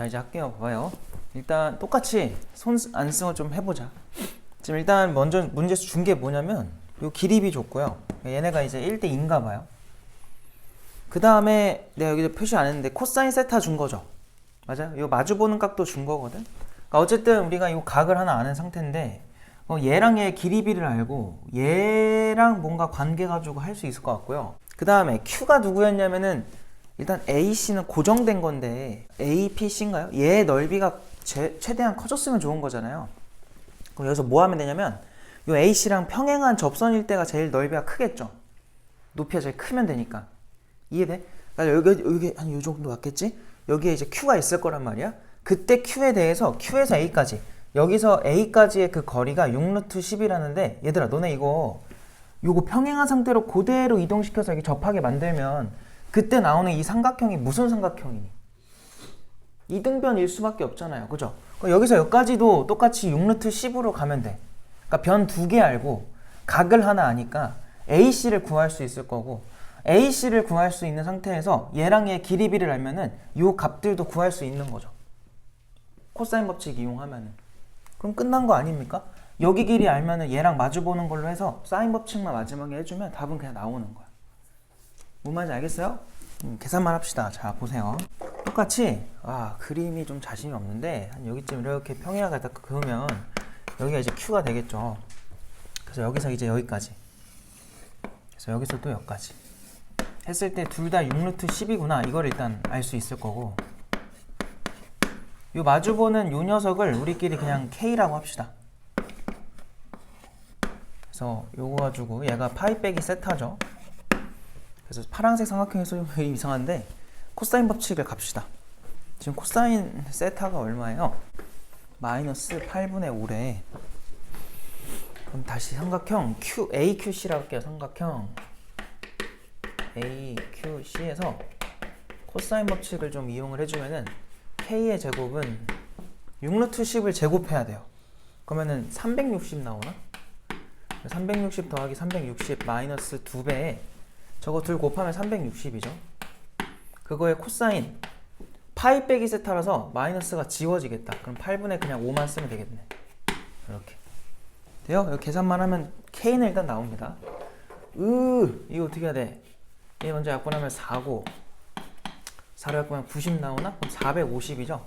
자, 이제 할게요. 봐봐요. 일단 똑같이 손 안 쓰고 좀 해보자. 지금 일단 먼저 문제에서 준 게 뭐냐면 요 기립이 줬고요. 얘네가 이제 1대2인가 봐요. 그 다음에 내가 여기서 표시 안 했는데 코사인 세타 준 거죠. 맞아요? 이거 마주보는 각도 준 거거든. 그러니까 어쨌든 우리가 이 각을 하나 아는 상태인데 얘랑 얘 기립이를 알고 얘랑 뭔가 관계 가지고 할 수 있을 것 같고요. 그 다음에 Q가 누구였냐면은 일단 AC는 고정된 건데 APC인가요? 얘 넓이가 최대한 커졌으면 좋은 거잖아요. 그럼 여기서 뭐 하면 되냐면 이 AC랑 평행한 접선일 때가 제일 넓이가 크겠죠. 높이가 제일 크면 되니까. 이해돼? 그러니까 여기 한 이 정도 왔겠지? 여기에 이제 Q가 있을 거란 말이야. 그때 Q에 대해서 Q에서 A까지 여기서 A까지의 그 거리가 6루트 10이라는데 얘들아 너네 요거 평행한 상태로 그대로 이동시켜서 여기 접하게 만들면 그때 나오는 이 삼각형이 무슨 삼각형이니? 이등변일 수밖에 없잖아요. 그죠? 여기서 여기까지도 똑같이 6루트 10으로 가면 돼. 그러니까 변 두 개 알고 각을 하나 아니까 AC를 구할 수 있을 거고 AC를 구할 수 있는 상태에서 얘랑 얘 기립이를 알면은 요 값들도 구할 수 있는 거죠. 코사인 법칙 이용하면은. 그럼 끝난 거 아닙니까? 여기 길이 알면은 얘랑 마주보는 걸로 해서 사인 법칙만 마지막에 해주면 답은 그냥 나오는 거야. 뭔 말인지 알겠어요? 계산만 합시다. 자, 보세요. 똑같이 그림이 좀 자신이 없는데 한 여기쯤 이렇게 평행하게 딱 그으면 여기가 이제 Q가 되겠죠. 그래서 여기서 이제 여기까지. 그래서 여기서 또 여기까지. 했을 때 둘 다 6루트 10이구나. 이걸 일단 알 수 있을 거고. 요 마주보는 요 녀석을 우리끼리 그냥 K라고 합시다. 그래서 요거 가지고 얘가 파이 빼기 세타죠. 그래서 파란색 삼각형에서 좀 이상한데 코사인 법칙을 갑시다. 지금 코사인 세타가 얼마예요? 마이너스 8분의 5래. 그럼 다시 삼각형 AQC라고 할게요. 삼각형 AQC에서 코사인 법칙을 좀 이용을 해주면은 K의 제곱은 6루트 10을 제곱해야 돼요. 그러면은 360 나오나? 360 더하기 360 마이너스 2배에 저거 둘 곱하면 360이죠. 그거의 코사인 파이 빼기 세타라서 마이너스가 지워지겠다. 그럼 8분의 그냥 5만 쓰면 되겠네. 이렇게 돼요? 이거 계산만 하면 K는 일단 나옵니다. 이거 어떻게 해야 돼? 얘 먼저 약분하면 4고 4로 약분하면 90 나오나? 그럼 450이죠?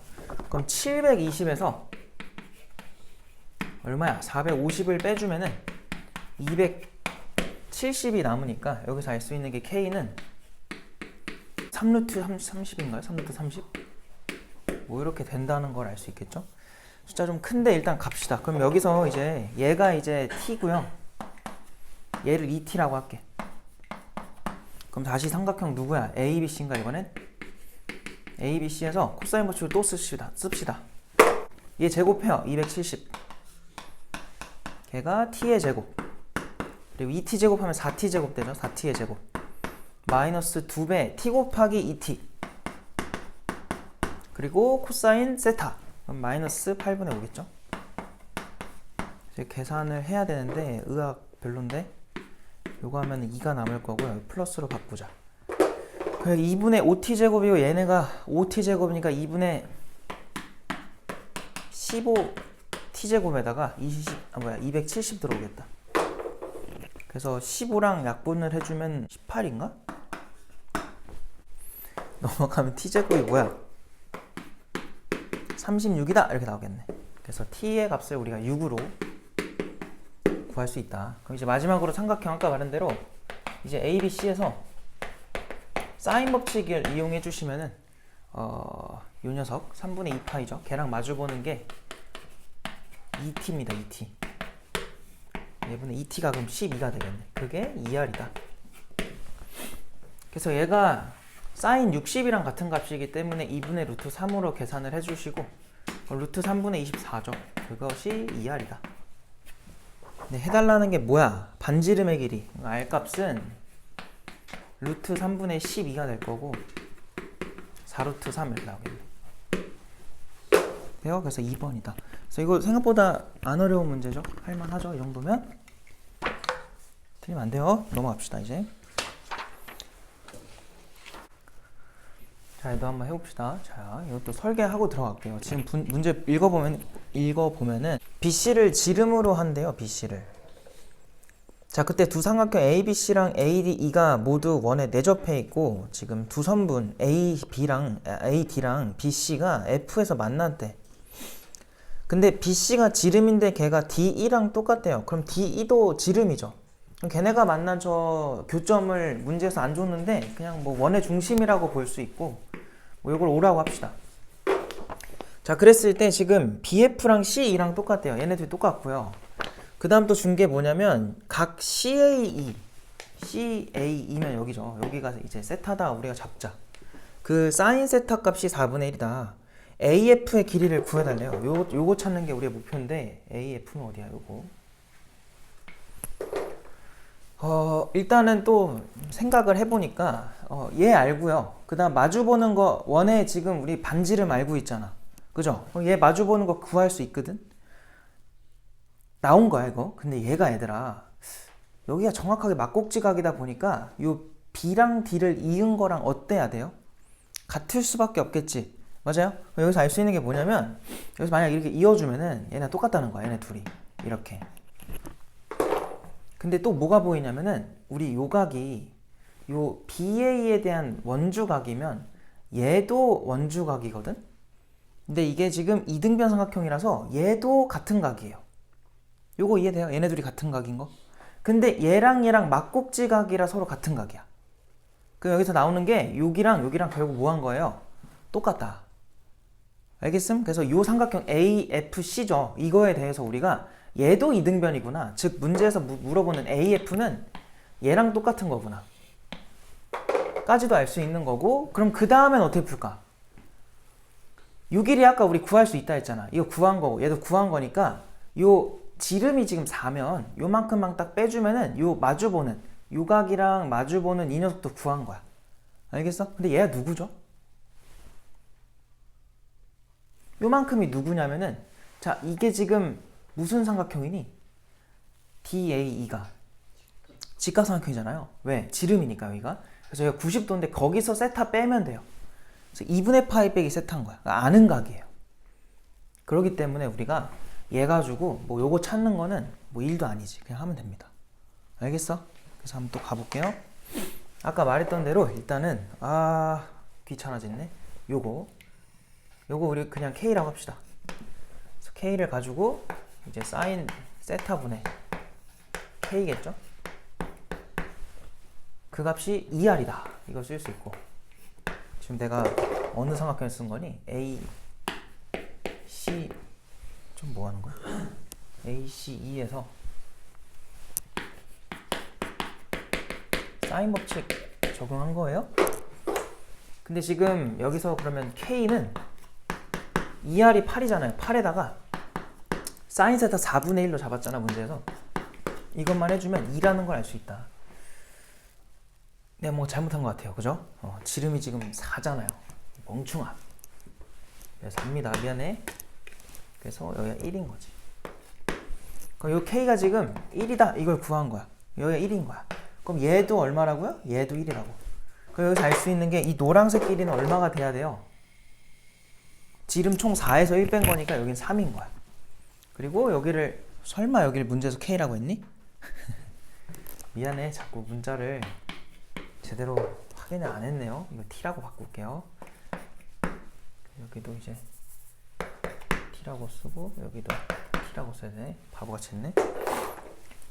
그럼 720에서 얼마야? 450을 빼주면은 270이 남으니까 여기서 알 수 있는 게 K는 3루트 30인가요? 3루트 30? 뭐 이렇게 된다는 걸 알 수 있겠죠? 숫자 좀 큰데 일단 갑시다. 그럼 여기서 이제 얘가 이제 T고요. 얘를 2T라고 할게. 그럼 다시 삼각형 누구야? ABC인가 이번엔? ABC에서 코사인 법칙을 또 씁시다. 얘 제곱해요. 270. 걔가 T의 제곱. 그리고 2T 제곱하면 4T 제곱 되죠. 4T의 제곱. 마이너스 2배 T 곱하기 2T. 그리고 코사인 세타. 그럼 마이너스 8분의 5겠죠. 이제 계산을 해야 되는데 의학 별론데 요거 하면 2가 남을 거고요. 플러스로 바꾸자. 2분의 5t 제곱이고 얘네가 5t 제곱이니까 2분의 15t 제곱에다가 270 들어오겠다. 그래서 15랑 약분을 해주면 18인가? 넘어가면 t 제곱이 뭐야? 36이다 이렇게 나오겠네. 그래서 t의 값을 우리가 6으로 구할 수 있다. 그럼 이제 마지막으로 삼각형 아까 말한 대로 이제 ABC에서 사인 법칙을 이용해 주시면은 요 녀석 3분의 2파이죠. 걔랑 마주 보는 게 2t입니다. 2t. 얘분의 2t가 그럼 12가 되겠네. 그게 2r이다. 그래서 얘가 사인 60이랑 같은 값이기 때문에 2분의 루트 3으로 계산을 해주시고 루트 3분의 24죠. 그것이 2r이다. 네, 해달라는 게 뭐야? 반지름의 길이. R값은 루트 3분의 12가 될 거고 4루트 3 이렇게 나오겠네. 돼요? 그래서 2번이다. 그래서 이거 생각보다 안 어려운 문제죠? 할만하죠? 이 정도면? 틀리면 안 돼요. 넘어갑시다 이제. 자, 얘도 한번 해봅시다. 자, 이것도 설계하고 들어갈게요. 지금 문제 읽어보면은 BC를 지름으로 한대요. BC를. 자, 그때 두 삼각형 ABC랑 ADE가 모두 원에 내접해 있고 지금 두 선분 AD랑 BC가 F에서 만났대. 근데 BC가 지름인데 걔가 DE랑 똑같대요. 그럼 DE도 지름이죠. 그럼 걔네가 만난 저 교점을 문제에서 안 줬는데 그냥 뭐 원의 중심이라고 볼 수 있고 뭐 이걸 O라고 합시다. 자, 그랬을 때 지금 BF랑 CE랑 똑같대요. 얘네들이 똑같고요. 그 다음 또 준 게 뭐냐면 각 CAE면 여기죠. 여기가 이제 세타다 우리가 잡자. 그 사인 세타 값이 4분의 1이다. AF의 길이를 구해달래요. 요거 찾는 게 우리의 목표인데 AF는 어디야? 요거. 일단은 또 생각을 해보니까 얘 알고요. 그 다음 마주보는 거 원에 지금 우리 반지름 알고 있잖아. 그죠? 얘 마주보는 거 구할 수 있거든? 나온 거야 이거. 근데 얘가 얘들아 여기가 정확하게 막꼭지각이다 보니까 요 B랑 D를 이은 거랑 어때야 돼요? 같을 수밖에 없겠지. 맞아요? 여기서 알 수 있는 게 뭐냐면 여기서 만약 이렇게 이어주면은 얘네 똑같다는 거야. 얘네 둘이 이렇게. 근데 또 뭐가 보이냐면은 우리 요 각이 요 BA에 대한 원주각이면 얘도 원주각이거든? 근데 이게 지금 이등변 삼각형이라서 얘도 같은 각이에요. 요거 이해돼요? 얘네 둘이 같은 각인 거? 근데 얘랑 막꼭지각이라 서로 같은 각이야. 그럼 여기서 나오는 게 여기랑 결국 뭐 한 거예요? 똑같다. 알겠음? 그래서 요 삼각형 AFC죠. 이거에 대해서 우리가 얘도 이등변이구나. 즉 문제에서 물어보는 AF는 얘랑 똑같은 거구나. 까지도 알 수 있는 거고 그럼 그 다음엔 어떻게 풀까? 요 길이 아까 우리 구할 수 있다 했잖아. 이거 구한 거고 얘도 구한 거니까 요 지름이 지금 4면 요만큼만 딱 빼주면은 요 마주보는 요 각이랑 마주보는 이 녀석도 구한 거야. 알겠어? 근데 얘가 누구죠? 요만큼이 누구냐면은 자 이게 지금 무슨 삼각형이니? DAE가 직각삼각형이잖아요. 왜? 지름이니까 여기가. 그래서 여기가 90도인데 거기서 세타 빼면 돼요. 그래서 2분의 파이 빼기 세타인 거야. 그러니까 아는 각이에요. 그렇기 때문에 우리가 얘 가지고 뭐 요거 찾는 거는 뭐 일도 아니지. 그냥 하면 됩니다. 알겠어? 그래서 한번 또 가볼게요. 아까 말했던 대로 일단은 귀찮아졌네. 요거 우리 그냥 K라고 합시다. 그래서 K를 가지고 이제 사인 세타분의 K겠죠? 그 값이 2R이다. 이걸 쓸 수 있고 지금 내가 어느 삼각형을 쓴 거니? A, C 좀 뭐 하는 거야? ACE에서 사인 법칙 적용한 거예요? 근데 지금 여기서 그러면 K는 2R이 8이잖아요. 8에다가 사인 세타 4분의 1로 잡았잖아 문제에서. 이것만 해주면 2라는 걸 알 수 있다. 내가 뭐 잘못한 것 같아요. 그죠? 지름이 지금 4잖아요. 멍충아. 그래서 4입니다. 미안해. 그래서 여기가 1인 거지. 그럼 요 K가 지금 1이다. 이걸 구한 거야. 여기가 1인 거야. 그럼 얘도 얼마라고요? 얘도 1이라고. 그럼 여기서 알 수 있는 게 이 노란색 길이는 얼마가 돼야 돼요? 지름 총 4에서 1 뺀 거니까 여긴 3인 거야. 그리고 여기를 설마 여기를 문제에서 K라고 했니? 미안해. 자꾸 문자를 제대로 확인을 안 했네요. 이거 T라고 바꿀게요. 여기도 이제 T라고 쓰고 여기도 T라고 써야 되네. 바보같이 했네.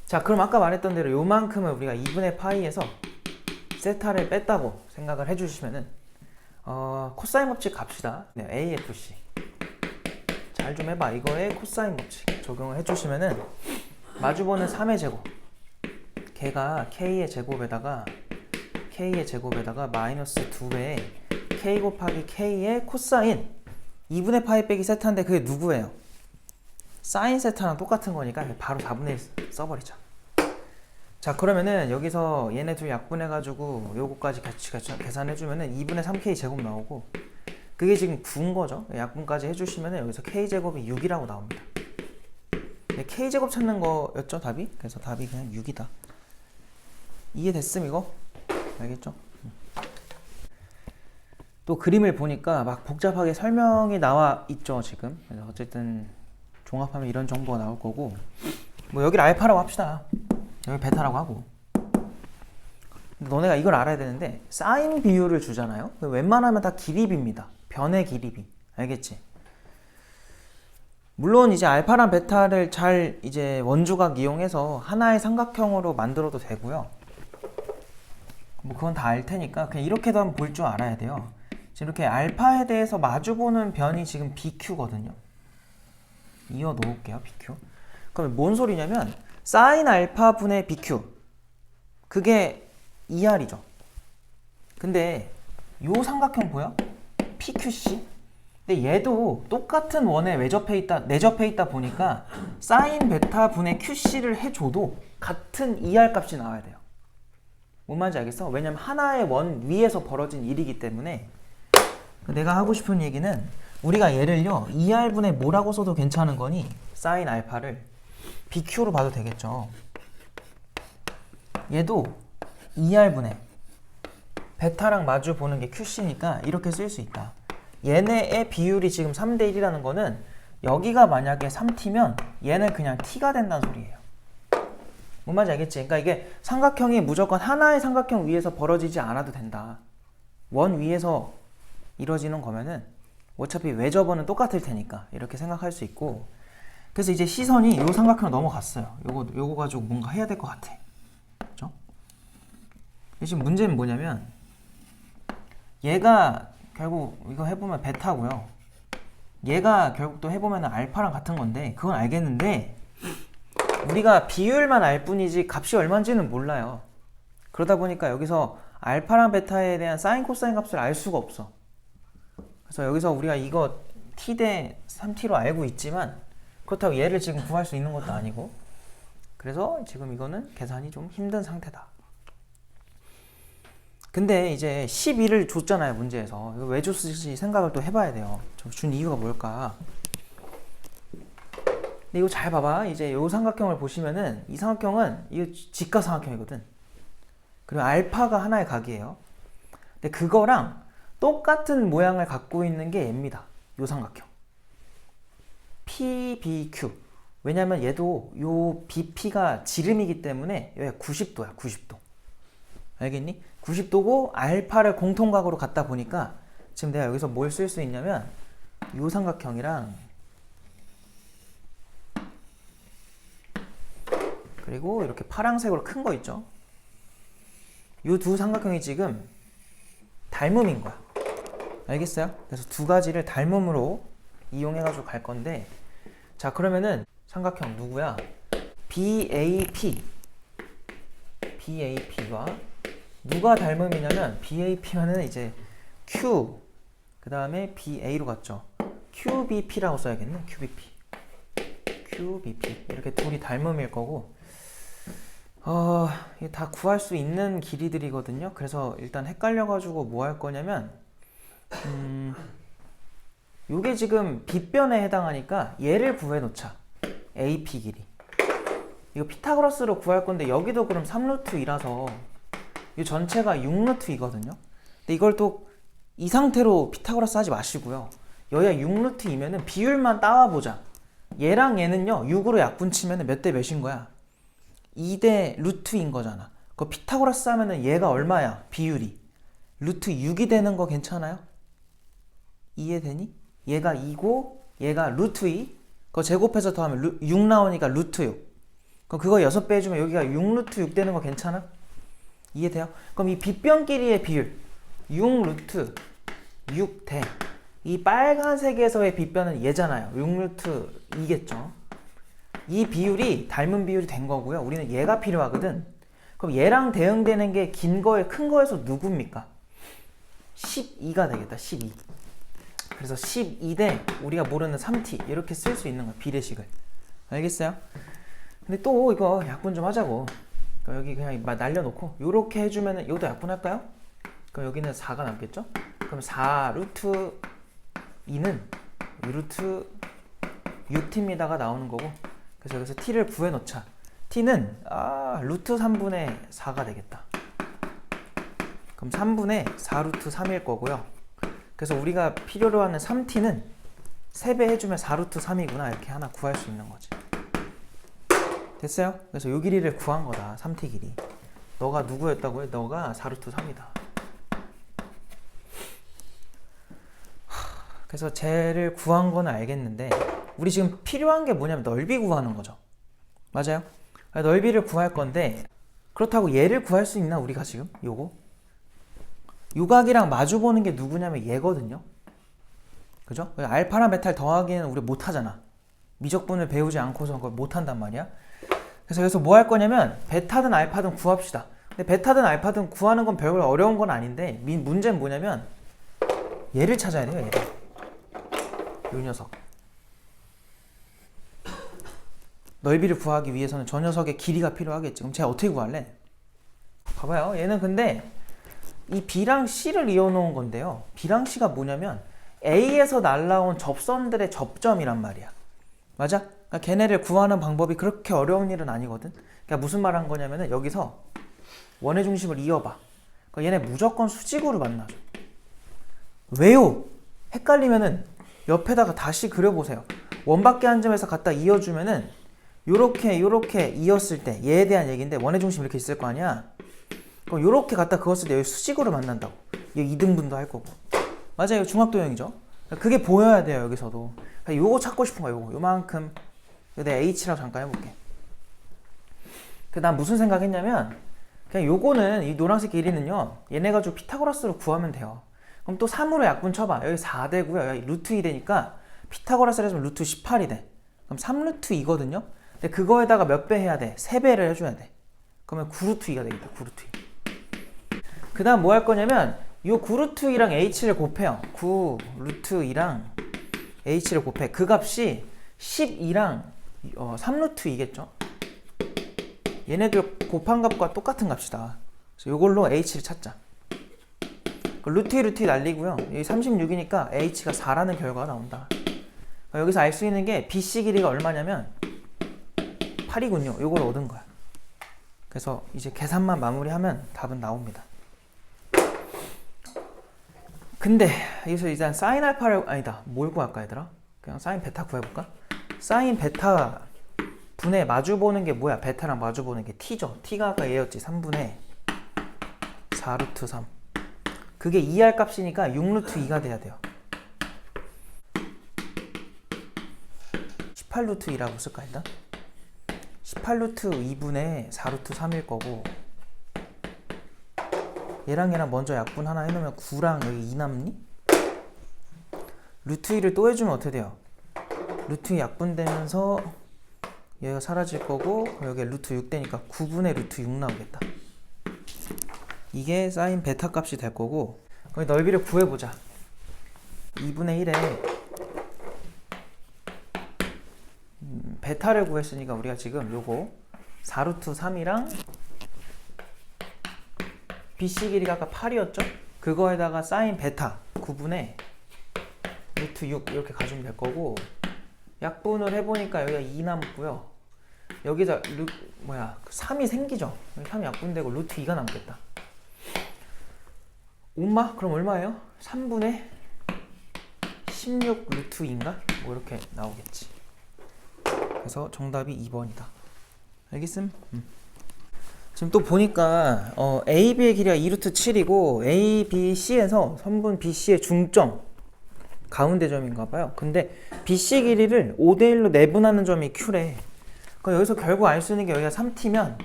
자, 그럼 아까 말했던 대로 요만큼을 우리가 2분의 파이에서 세타를 뺐다고 생각을 해주시면은 코사인 법칙 갑시다. 네, AFC 잘 좀 해봐. 이거에 코사인 법칙 적용을 해주시면은 마주보는 3의 제곱 걔가 K의 제곱에다가 마이너스 2배의 K 곱하기 K의 코사인 2분의 파이 빼기 세타인데 그게 누구예요? 사인 세타랑 똑같은 거니까 바로 4분의 1 써버리자. 자, 그러면은 여기서 얘네 둘 약분해가지고 요거까지 같이 계산해주면은 2분의 3K 제곱 나오고 그게 지금 9인 거죠. 약분까지 해주시면은 여기서 K제곱이 6이라고 나옵니다. K제곱 찾는 거였죠 답이? 그래서 답이 그냥 6이다. 이해됐음 이거? 알겠죠? 또 그림을 보니까 막 복잡하게 설명이 나와 있죠 지금. 그래서 어쨌든 종합하면 이런 정보가 나올 거고, 뭐 여기를 알파라고 합시다. 여기 베타라고 하고. 근데 너네가 이걸 알아야 되는데, 사인 비율을 주잖아요. 웬만하면 다 기립입니다. 변의 기립이. 알겠지? 물론 이제 알파랑 베타를 잘 이제 원주각 이용해서 하나의 삼각형으로 만들어도 되고요. 뭐 그건 다 알 테니까 그냥 이렇게도 한번 볼 줄 알아야 돼요. 지금 이렇게 알파에 대해서 마주보는 변이 지금 BQ거든요. 이어 놓을게요, BQ. 그럼 뭔 소리냐면 사인 알파 분의 BQ, 그게 ER이죠. 근데 요 삼각형 보여? PQC? 근데 얘도 똑같은 원에 내접해 있다 보니까 사인 베타 분의 QC를 해줘도 같은 ER 값이 나와야 돼요. 뭔 말인지 알겠어? 왜냐면 하나의 원 위에서 벌어진 일이기 때문에. 내가 하고 싶은 얘기는, 우리가 얘를요 ER분의 뭐라고 써도 괜찮은 거니 사인 알파를 BQ로 봐도 되겠죠. 얘도 ER분의 베타랑 마주 보는 게 QC니까 이렇게 쓸 수 있다. 얘네의 비율이 지금 3대 1이라는 거는 여기가 만약에 3t면 얘는 그냥 t가 된다는 소리예요. 뭔 말인지 알겠지? 그러니까 이게 삼각형이 무조건 하나의 삼각형 위에서 벌어지지 않아도 된다. 원 위에서 이루어지는 거면은 어차피 외접원은 똑같을 테니까 이렇게 생각할 수 있고. 그래서 이제 시선이 요 삼각형으로 넘어갔어요. 요거 가지고 뭔가 해야 될 것 같아. 그죠? 지금 문제는 뭐냐면, 얘가 결국 이거 해보면 베타고요. 얘가 결국 또 해보면 알파랑 같은 건데, 그건 알겠는데 우리가 비율만 알 뿐이지 값이 얼마인지는 몰라요. 그러다 보니까 여기서 알파랑 베타에 대한 사인 코사인 값을 알 수가 없어. 그래서 여기서 우리가 이거 t 대 3t로 알고 있지만 그렇다고 얘를 지금 구할 수 있는 것도 아니고, 그래서 지금 이거는 계산이 좀 힘든 상태다. 근데 이제 12를 줬잖아요 문제에서. 이거 왜 줬을지 생각을 또 해봐야 돼요. 준 이유가 뭘까? 근데 이거 잘 봐봐. 이제 이 삼각형을 보시면은 이 삼각형은 이거 직각 삼각형이거든. 그리고 알파가 하나의 각이에요. 근데 그거랑 똑같은 모양을 갖고 있는 게 얘입니다. 요 삼각형 PBQ. 왜냐면 얘도 요 BP가 지름이기 때문에 여기가 90도야 90도. 알겠니? 90도고 알파를 공통각으로 갖다 보니까 지금 내가 여기서 뭘 쓸 수 있냐면 요 삼각형이랑 그리고 이렇게 파란색으로 큰 거 있죠? 요 두 삼각형이 지금 닮음인 거야. 알겠어요? 그래서 두 가지를 닮음으로 이용해가지고 갈 건데, 자 그러면은 삼각형 누구야? BAP와 누가 닮음이냐면, BAP면은 이제 Q 그 다음에 BA로 갔죠. QBP라고 써야겠네. QBP 이렇게 둘이 닮음일 거고, 이게 다 구할 수 있는 길이들이거든요. 그래서 일단 헷갈려가지고 뭐 할 거냐면, 요게 지금 빗변에 해당하니까 얘를 구해놓자. AP 길이. 이거 피타고라스로 구할 건데 여기도 그럼 3루트2라서 이 전체가 6루트2거든요. 근데 이걸 또 이 상태로 피타고라스 하지 마시고요. 여기가 6루트2면은 비율만 따와보자. 얘랑 얘는요 6으로 약분치면 몇 대 몇인 거야? 2대 루트인 거잖아. 그 피타고라스 하면은 얘가 얼마야? 비율이 루트 6이 되는 거 괜찮아요? 이해되니? 얘가 2고 얘가 루트 2. 그거 제곱해서 더하면 6 나오니까 루트 6. 그럼 그거 6배 해주면 여기가 6 루트 6 되는 거 괜찮아? 이해돼요? 그럼 이 빗변끼리의 비율 6 루트 6 대, 이 빨간색에서의 빗변은 얘잖아요. 6 루트 2겠죠. 이 비율이 닮은 비율이 된 거고요. 우리는 얘가 필요하거든. 그럼 얘랑 대응되는 게 긴 거에 큰 거에서 누굽니까? 12가 되겠다. 12. 그래서 12대 우리가 모르는 3t 이렇게 쓸 수 있는 거야. 비례식을. 알겠어요? 근데 또 이거 약분 좀 하자고. 그러니까 여기 그냥 날려놓고 요렇게 해주면은 이것도 약분할까요? 그럼 여기는 4가 남겠죠? 그럼 4 루트 2는 루트 6t입니다가 나오는 거고, 그래서 여기서 t를 구해놓자. t는 루트 3분의 4가 되겠다. 그럼 3분의 4 루트 3일 거고요. 그래서 우리가 필요로 하는 3t는 3배 해주면 4루트 3이구나 이렇게 하나 구할 수 있는 거지. 됐어요? 그래서 요 길이를 구한 거다. 3t 길이. 너가 누구였다고요? 너가 4루트 3이다. 그래서 쟤를 구한 건 알겠는데 우리 지금 필요한 게 뭐냐면 넓이 구하는 거죠. 맞아요? 넓이를 구할 건데 그렇다고 얘를 구할 수 있나 우리가 지금? 요거? 요각이랑 마주보는 게 누구냐면 얘거든요. 그죠? 알파랑 베타를 더하기는 우리 못하잖아. 미적분을 배우지 않고서 그걸 못한단 말이야. 그래서 여기서 뭐 할 거냐면 베타든 알파든 구합시다. 근데 베타든 알파든 구하는 건 별로 어려운 건 아닌데 문제는 뭐냐면 얘를 찾아야 돼요. 얘를. 요 녀석. 넓이를 구하기 위해서는 저 녀석의 길이가 필요하겠지. 그럼 쟤 어떻게 구할래? 봐봐요. 얘는 근데 이 B랑 C를 이어놓은 건데요. B랑 C가 뭐냐면 A에서 날라온 접선들의 접점이란 말이야. 맞아? 그러니까 걔네를 구하는 방법이 그렇게 어려운 일은 아니거든. 그러니까 무슨 말 한 거냐면은 여기서 원의 중심을 이어봐. 그러니까 얘네 무조건 수직으로 만나줘. 왜요? 헷갈리면은 옆에다가 다시 그려보세요. 원밖에 한 점에서 갖다 이어주면은 요렇게 이었을 때 얘에 대한 얘기인데 원의 중심 이렇게 있을 거 아니야. 그럼 요렇게 갖다 그었을 때 여기 수직으로 만난다고. 이거 2등분도 할 거고. 맞아요. 중학도형이죠. 그게 보여야 돼요. 여기서도. 요거 찾고 싶은 거야. 요만큼. 이거 내가 H라고 잠깐 해볼게. 난 무슨 생각했냐면 그냥 요거는 이 노란색 길이는요. 얘네 가지고 피타고라스로 구하면 돼요. 그럼 또 3으로 약분 쳐봐. 여기 4되고요. 여기 루트 2 되니까 피타고라스를 해주면 루트 18이 돼. 그럼 3루트 2거든요. 근데 그거에다가 몇 배 해야 돼? 3배를 해줘야 돼. 그러면 9루트 2가 되겠다. 9루트 2. 그 다음 뭐 할 거냐면 요 9루트 2랑 h를 곱해요. 9루트 2랑 h를 곱해. 그 값이 12랑 3루트 2겠죠. 얘네들 곱한 값과 똑같은 값이다. 그래서 요걸로 h를 찾자. 루트 2 루트 2 날리고요. 여기 36이니까 h가 4라는 결과가 나온다. 여기서 알 수 있는 게 BC 길이가 얼마냐면 8이군요. 요걸 얻은 거야. 그래서 이제 계산만 마무리하면 답은 나옵니다. 근데 여기서 일단 사인 알파를 뭘 구할까 얘들아? 그냥 사인 베타 구해볼까? 사인 베타 분의 마주보는 게 뭐야? 베타랑 마주보는 게 t죠. t가 아까 얘였지. 3분의 4루트 3. 그게 2할 값이니까 6루트 2가 돼야 돼요. 18루트 2라고 쓸까 일단? 18루트 2분의 4루트 3일 거고 얘랑 먼저 약분 하나 해놓으면 9랑 여기 2 남니? 루트 2를 또 해주면 어떻게 돼요? 루트 2 약분되면서 얘가 사라질 거고 여기 루트 6 되니까 9분의 루트 6 나오겠다. 이게 사인 베타 값이 될 거고 그럼 넓이를 구해보자. 2분의 1에 베타를 구했으니까 우리가 지금 요거 4루트 3이랑 BC 길이가 아까 8이었죠? 그거에다가 사인 베타 9분의 루트 6 이렇게 가주면 될 거고 약분을 해보니까 여기가 2 남고요. 여기다 3이 생기죠? 3이 약분되고 루트 2가 남겠다. 엄마? 그럼 얼마예요? 3분의 16 루트 2인가? 뭐 이렇게 나오겠지. 그래서 정답이 2번이다. 알겠음? 지금 또 보니까 A, B의 길이가 2루트 7이고 A, B, C에서 선분 B, C의 중점 가운데 점인가 봐요. 근데 B, C 길이를 5대1로 내분하는 점이 Q래. 그럼 여기서 결국 알 수 있는 게 여기가 3T면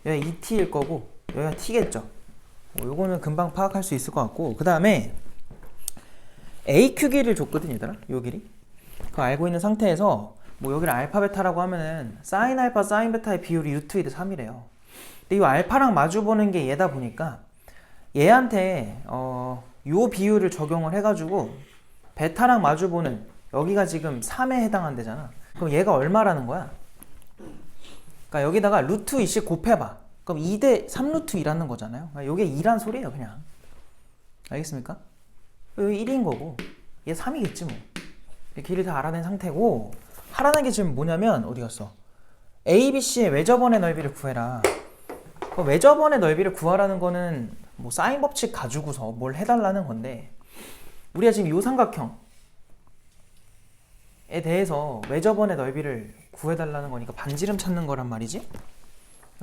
여기가 2T일 거고 여기가 T겠죠. 요거는 금방 파악할 수 있을 것 같고 그 다음에 AQ 길이를 줬거든 얘들아. 요 길이. 그거 알고 있는 상태에서 뭐 여기를 알파 베타라고 하면은 사인 알파 사인 베타의 비율이 루트 2대 3이래요. 근데 이 알파랑 마주 보는 게 얘다 보니까 얘한테 요 비율을 적용을 해가지고 베타랑 마주 보는 여기가 지금 3에 해당한대잖아. 그럼 얘가 얼마라는 거야? 그러니까 여기다가 루트 2씩 곱해봐. 그럼 2대 3루트 2라는 거잖아요. 그러니까 이게 2란 소리예요 그냥. 알겠습니까? 여기 1인 거고 얘 3이겠지 뭐. 길을 다 알아낸 상태고 하라는 게 지금 뭐냐면 어디 갔어? ABC의 외접원의 넓이를 구해라. 외접원의 넓이를 구하라는 거는 뭐 사인 법칙 가지고서 뭘 해달라는 건데 우리가 지금 이 삼각형에 대해서 외접원의 넓이를 구해달라는 거니까 반지름 찾는 거란 말이지.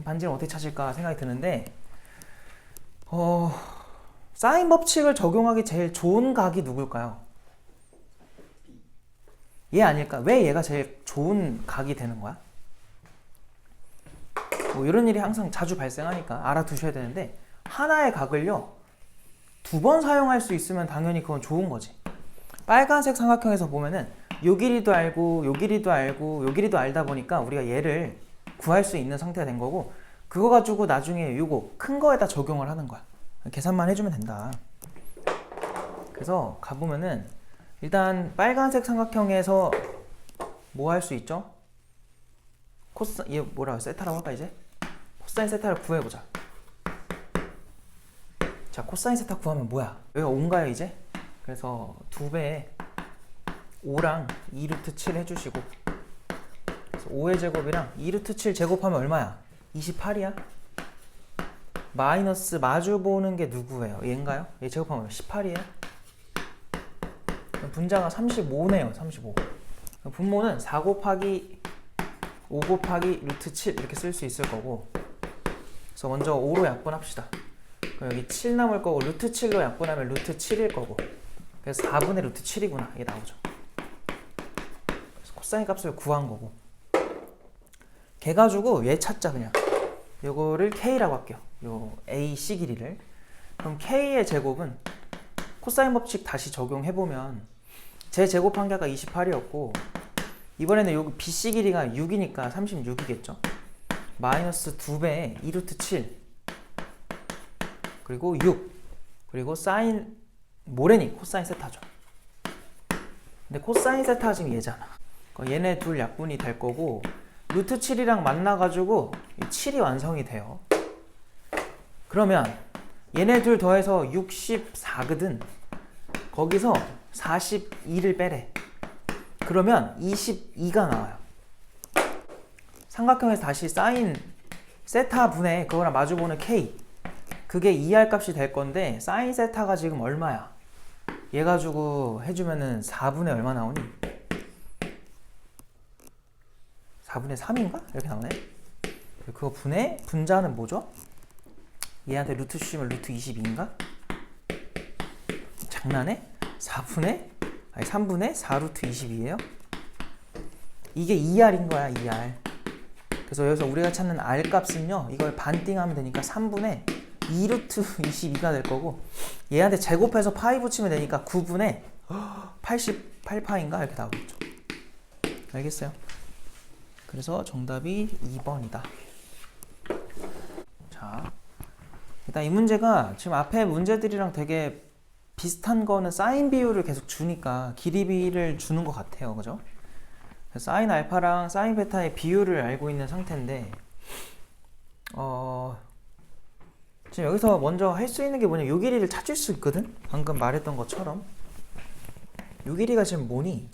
반지름 어떻게 찾을까 생각이 드는데 사인 법칙을 적용하기 제일 좋은 각이 누굴까요? 얘 아닐까? 왜 얘가 제일 좋은 각이 되는 거야? 뭐 이런 일이 항상 자주 발생하니까 알아두셔야 되는데, 하나의 각을요 2번 사용할 수 있으면 당연히 그건 좋은 거지. 빨간색 삼각형에서 보면은 요 길이도 알고 요 길이도 알고 요 길이도 알다 보니까 우리가 얘를 구할 수 있는 상태가 된 거고, 그거 가지고 나중에 요거 큰 거에다 적용을 하는 거야. 계산만 해주면 된다. 그래서 가보면은 일단 빨간색 삼각형에서 뭐 할 수 있죠? 얘 뭐라고 세타라고 할까 이제? 코사인 세타를 구해보자. 자, 코사인 세타 구하면 뭐야? 여기가 5인가요 이제? 그래서 2배에 5랑 2루트 7 해주시고, 그래서 5의 제곱이랑 2루트 7 제곱하면 얼마야? 28이야? 마이너스 마주보는 게 누구예요? 얘인가요? 얘 제곱하면 18이에요? 분자가 35네요. 35. 분모는 4 곱하기 5 곱하기 루트 7 이렇게 쓸 수 있을 거고, 그래서 먼저 5로 약분합시다. 그럼 여기 7 남을 거고, 루트 7로 약분하면 루트 7일 거고, 그래서 4분의 루트 7이구나 이게 나오죠. 그래서 코사인 값을 구한 거고, 걔 가지고 얘 찾자. 그냥 요거를 K라고 할게요. 요 AC 길이를. 그럼 K의 제곱은 코사인 법칙 다시 적용해보면 제 제곱한 게 아까 28이었고, 이번에는 여기 BC 길이가 6이니까 36이겠죠. 마이너스 2배에 2루트 7 그리고 6 그리고 사인 모래니 코사인 세타죠. 근데 코사인 세타가 지금 얘잖아. 얘네 둘 약분이 될 거고, 루트 7이랑 만나가지고 7이 완성이 돼요. 그러면 얘네 둘 더해서 64거든. 거기서 42를 빼래. 그러면 22가 나와요. 삼각형에서 다시 사인 세타 분의 그거랑 마주보는 K, 그게 2R 값이 될 건데, 사인 세타가 지금 얼마야? 얘 가지고 해주면은 4분의 얼마 나오니? 4분의 3인가? 이렇게 나오네. 그거 분의 분자는 뭐죠? 얘한테 루트 주시면 루트 22인가? 장난해? 3분의 4루트 22예요? 이게 2R인 거야, 2R. 그래서 여기서 우리가 찾는 R 값은요, 이걸 반띵하면 되니까 3분의 2루트 22가 될 거고, 얘한테 제곱해서 파이 붙이면 되니까 9분의 88파인가? 이렇게 나오겠죠. 알겠어요? 그래서 정답이 2번이다. 자, 일단 이 문제가 지금 앞에 문제들이랑 되게 비슷한 거는 사인 비율을 계속 주니까 길이비를 주는 것 같아요. 그죠? 사인 알파랑 사인 베타의 비율을 알고 있는 상태인데, 지금 여기서 먼저 할 수 있는 게 뭐냐, 요 길이를 찾을 수 있거든? 방금 말했던 것처럼. 요 길이가 지금 뭐니?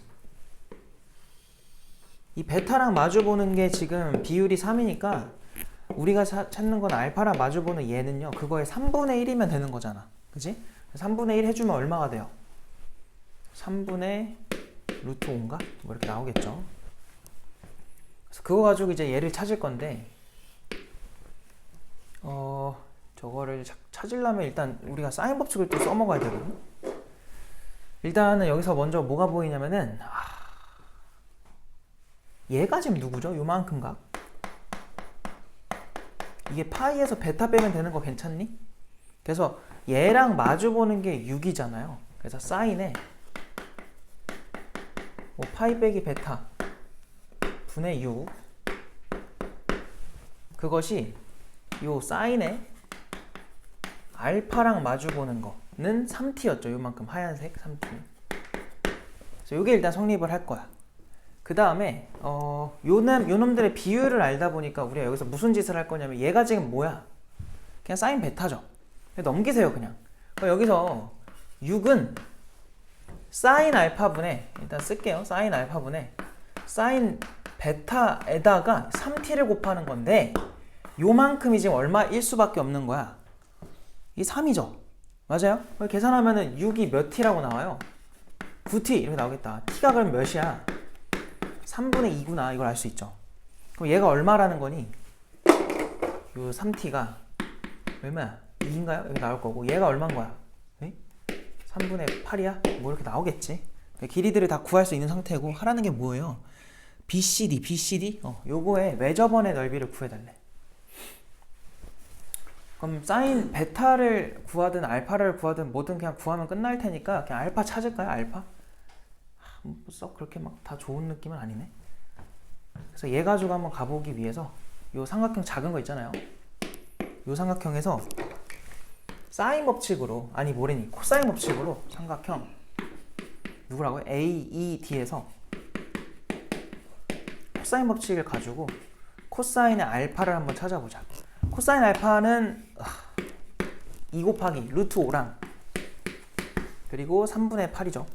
이 베타랑 마주보는 게 지금 비율이 3이니까 우리가 찾는 건 알파랑 마주보는 얘는요, 그거의 3분의 1이면 되는 거잖아. 그치? 3분의 1 해주면 얼마가 돼요? 3분의 루트 5인가? 뭐 이렇게 나오겠죠. 그래서 그거 가지고 이제 얘를 찾을 건데, 저거를 찾으려면 일단 우리가 사인 법칙을 또 써먹어야 되거든. 일단은 여기서 먼저 뭐가 보이냐면은, 얘가 지금 누구죠? 요만큼 각. 이게 파이에서 베타 빼면 되는 거 괜찮니? 그래서 얘랑 마주보는 게 6이잖아요. 그래서 사인에 뭐 파이 빼기 베타 분의 6, 그것이 요 사인에 알파랑 마주보는 거는 3t였죠. 요만큼 하얀색 3t. 그래서 요게 일단 성립을 할 거야. 그 다음에 요놈들의 비율을 알다 보니까 우리가 여기서 무슨 짓을 할 거냐면, 얘가 지금 뭐야? 그냥 사인 베타죠. 넘기세요 그냥. 그러니까 여기서 6은 사인 알파분의, 일단 쓸게요. 사인 알파분의 사인 베타에다가 3t를 곱하는 건데, 요만큼이 지금 얼마일 수밖에 없는 거야? 이 3이죠. 맞아요? 계산하면은 6이 몇 t라고 나와요? 9t 이렇게 나오겠다. t가 그럼 몇이야? 3분의 2구나. 이걸 알 수 있죠. 그럼 얘가 얼마라는 거니? 요 3t가 얼마야? 2인가요? 여기 나올 거고 얘가 얼마인 거야? 3분의 8이야? 뭐 이렇게 나오겠지. 길이들을 다 구할 수 있는 상태고 하라는 게 뭐예요? BCD? 요거의 매저번의 넓이를 구해달래. 그럼 사인 베타를 구하든 알파를 구하든 뭐든 그냥 구하면 끝날 테니까 그냥 알파 찾을까요? 알파? 썩 그렇게 막 다 좋은 느낌은 아니네. 그래서 얘 가지고 한번 가보기 위해서 요 삼각형 작은 거 있잖아요. 요 삼각형에서 사인 법칙으로 아니 뭐래니 코사인 법칙으로 삼각형 누구라고요? AED에서 코사인 법칙을 가지고 코사인의 알파를 한번 찾아보자. 코사인 알파는 2 곱하기 루트 5랑 그리고 3분의 8이죠.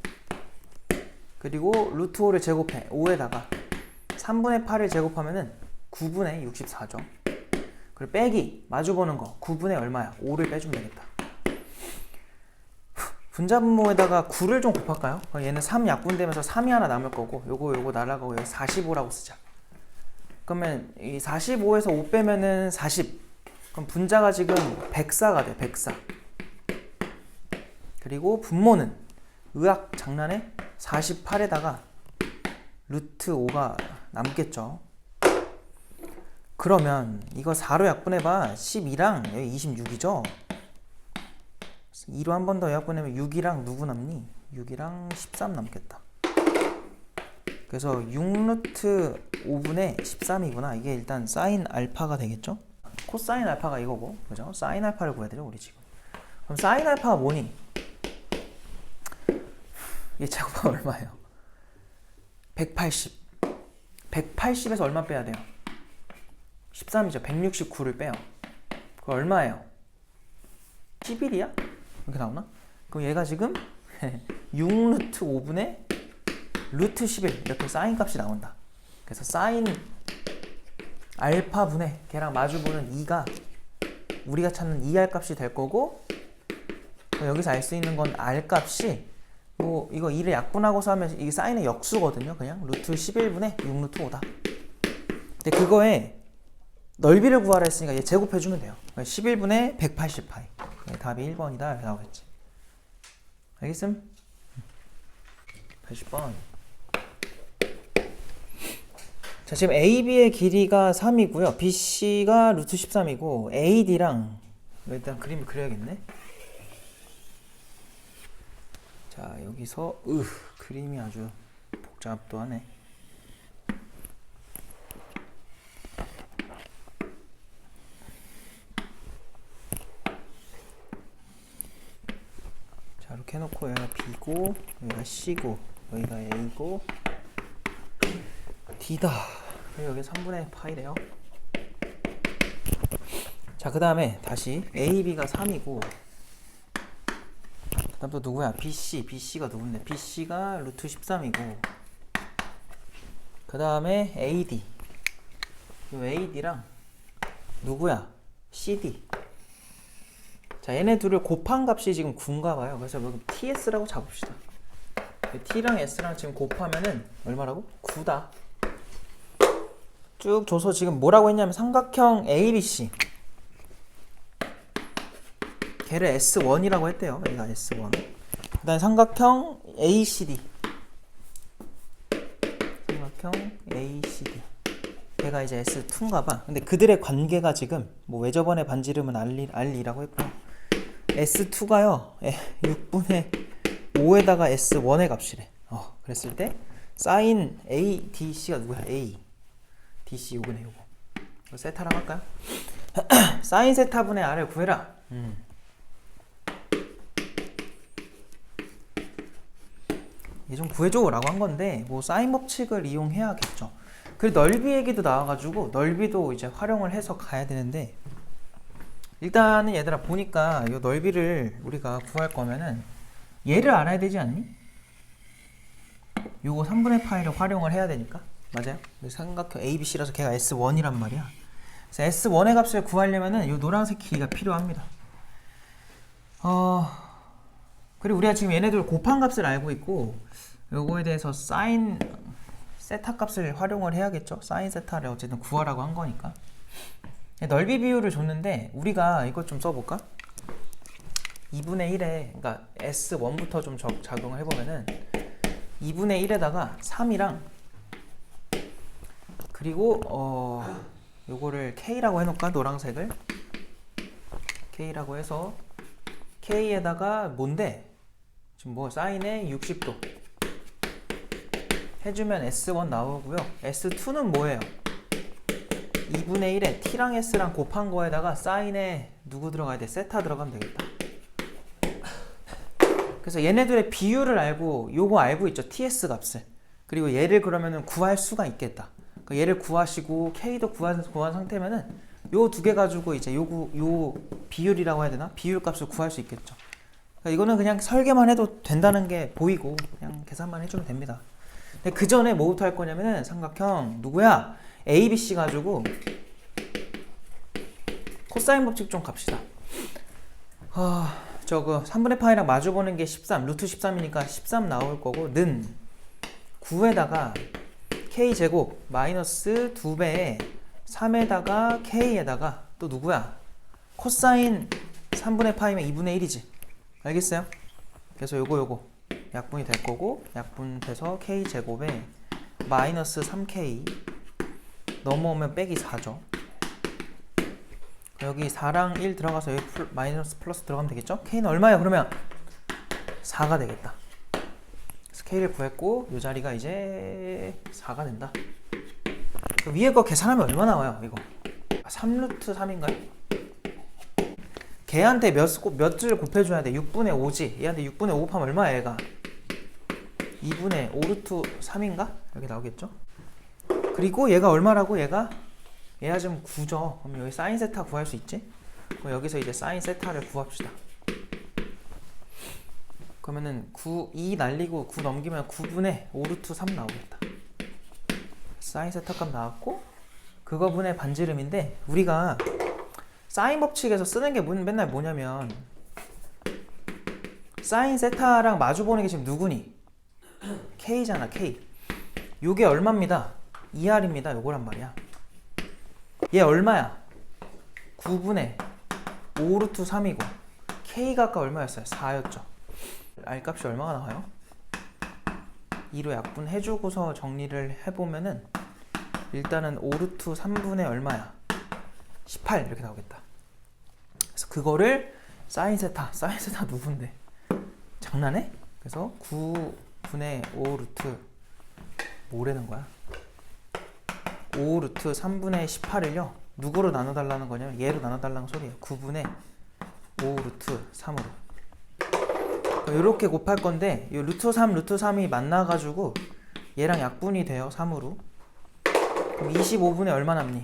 그리고 루트 5를 제곱해 5에다가 3분의 8을 제곱하면은 9분의 64죠. 그리고 빼기 마주보는 거 9분의 얼마야? 5를 빼주면 되겠다. 분자분모에다가 9를 좀 곱할까요? 얘는 3 약분되면서 3이 하나 남을 거고 요거 날아가고 여기 45라고 쓰자. 그러면 이 45에서 5 빼면은 40. 그럼 분자가 지금 104가 돼. 104. 그리고 분모는 의학 장난에 48에다가 루트 5가 남겠죠. 그러면 이거 4로 약분해봐. 12랑 여기 26이죠. 2로 한 번 더 약분하면 6이랑 누구 남니? 6이랑 13 남겠다. 그래서 6루트 5분의 13이구나. 이게 일단 사인 알파가 되겠죠? 코사인 알파가 이거고, 그죠? 사인 알파를 구해야 되죠, 우리 지금. 그럼 사인 알파가 뭐니? 얘 제곱하면 얼마예요? 180. 180에서 얼마 빼야 돼요? 13이죠. 169를 빼요. 그거 얼마예요? 11이야? 이렇게 나오나? 그럼 얘가 지금 6루트 5분의 루트 11 이렇게 사인 값이 나온다. 그래서 사인 알파 분의 걔랑 마주보는 2가 우리가 찾는 2R 값이 될 거고, 여기서 알 수 있는 건 R 값이 뭐 이거 2를 약분하고서 하면 이게 사인의 역수거든요. 그냥 루트 11분의 6루트 5다. 근데 그거에 넓이를 구하라 했으니까 얘 제곱해주면 돼요. 11분의 180파이. 답이 1번이다 이렇게 나오겠지. 알겠음? 80번. 자, 지금 AB의 길이가 3이고요. BC가 루트 13이고 AD랑 일단 그림을 그려야겠네. 자, 여기서 그림이 아주 복잡도하네. 자, 이렇게 해놓고 여기가 B고 여기가 C고 여기가 A고 D다. 그리고 여기 3분의 파이래요. 자, 그 다음에 다시 AB가 3이고 그 다음 또 누구야? BC가 누군데? BC가 루트 13이고 그 다음에 AD 요 AD랑 누구야? CD. 자, 얘네 둘을 곱한 값이 지금 9인가 봐요. 그래서 여기 TS라고 잡읍시다. T랑 S랑 지금 곱하면은 얼마라고? 9다. 쭉 줘서 지금 뭐라고 했냐면 삼각형 ABC 걔를 S1이라고 했대요. 얘가 S1. 그 다음에 삼각형 ACD 삼각형 ACD 걔가 이제 S2인가 봐. 근데 그들의 관계가 지금 뭐 외접원의 반지름은 R2라고 했고 S2가요 6분의 5에다가 S1의 값이래. 그랬을 때 사인 ADC가 누구야? A DC 요거네 요거. 이거 세타랑 할까요? 사인 세타분의 R을 구해라. 얘 좀 구해줘 라고 한 건데 뭐 사인 법칙을 이용해야겠죠. 그리고 넓이 얘기도 나와가지고 넓이도 이제 활용을 해서 가야 되는데 일단은 얘들아 보니까 이 넓이를 우리가 구할 거면은 얘를 알아야 되지 않니? 요거 3분의 파이를 활용을 해야 되니까. 맞아요? 삼각형 ABC라서 걔가 S1이란 말이야. 그래서 S1의 값을 구하려면은 이 노란색 길이가 필요합니다. 그리고 우리가 지금 얘네들 곱한 값을 알고 있고 요거에 대해서 사인 세타 값을 활용을 해야겠죠. 사인 세타를 어쨌든 구하라고 한 거니까. 넓이 비율을 줬는데 우리가 이것 좀 써볼까? 2분의 1에 그러니까 S1부터 좀 작용을 해보면은 2분의 1에다가 3이랑 그리고 요거를 K라고 해놓을까? 노란색을 K라고 해서 K에다가 뭔데? 지금 뭐 사인에 60도 해주면 S1 나오고요. S2는 뭐예요? 2분의 1에 T랑 S랑 곱한 거에다가 사인에 누구 들어가야 돼? 세타 들어가면 되겠다. 그래서 얘네들의 비율을 알고 요거 알고 있죠. TS 값을. 그리고 얘를 그러면은 구할 수가 있겠다. 그러니까 얘를 구하시고 K도 구한 상태면은 요 두 개 가지고 이제 요 비율이라고 해야 되나? 비율 값을 구할 수 있겠죠. 그러니까 이거는 그냥 설계만 해도 된다는 게 보이고 그냥 계산만 해주면 됩니다. 근데 그 전에 뭐부터 할 거냐면은 삼각형 누구야? ABC 가지고 코사인 법칙 좀 갑시다. 저거 3분의 파이랑 마주보는 게 13, 루트 13이니까 13 나올 거고 는 9에다가 K제곱 마이너스 2배에 3에다가 K에다가 또 누구야? 코사인 3분의 파이면 2분의 1이지. 알겠어요? 그래서 요거 약분이 될 거고 약분돼서 K제곱에 마이너스 3K 넘어오면 빼기 4죠. 여기 4랑 1 들어가서 여기 마이너스 플러스 들어가면 되겠죠? K는 얼마야? 그러면 4가 되겠다. 그래서 K를 구했고 이 자리가 이제 4가 된다. 위에 거 계산하면 얼마 나와요? 이거 3루트 3인가요? 걔한테 몇을 곱해줘야 돼? 6분의 5지. 얘한테 6분의 5 곱하면 얼마야 얘가? 2분의 5루트 3인가? 여기 나오겠죠? 그리고 얘가 얼마라고? 얘가 지금 9죠. 그럼 여기 사인 세타 구할 수 있지? 그럼 여기서 이제 사인 세타를 구합시다. 그러면은 2 날리고 9 넘기면 9분의 5루트 3 나오겠다. 사인 세타 값 나왔고 그거분의 반지름인데 우리가 사인 법칙에서 쓰는 게 맨날 뭐냐면 사인 세타랑 마주보는 게 지금 누구니? K잖아. K. 요게 얼마입니다? 2R입니다. 요거란 말이야. 얘 얼마야? 9분의 5루트 3이고 K가 아까 얼마였어요? 4였죠. R 값이 얼마가 나와요? 2로 약분해주고서 정리를 해보면은 일단은 5루트 3분의 얼마야? 18 이렇게 나오겠다. 그래서 그거를 사인 세타 누군데? 장난해? 그래서 9분의 5루트 뭐라는 거야? 5루트 3분의 18을요 누구로 나눠달라는 거냐면 얘로 나눠달라는 소리예요. 9분의 5루트 3으로 이렇게 곱할 건데 이 루트 3이 만나가지고 얘랑 약분이 돼요. 3으로. 그럼 25분의 얼마 남니?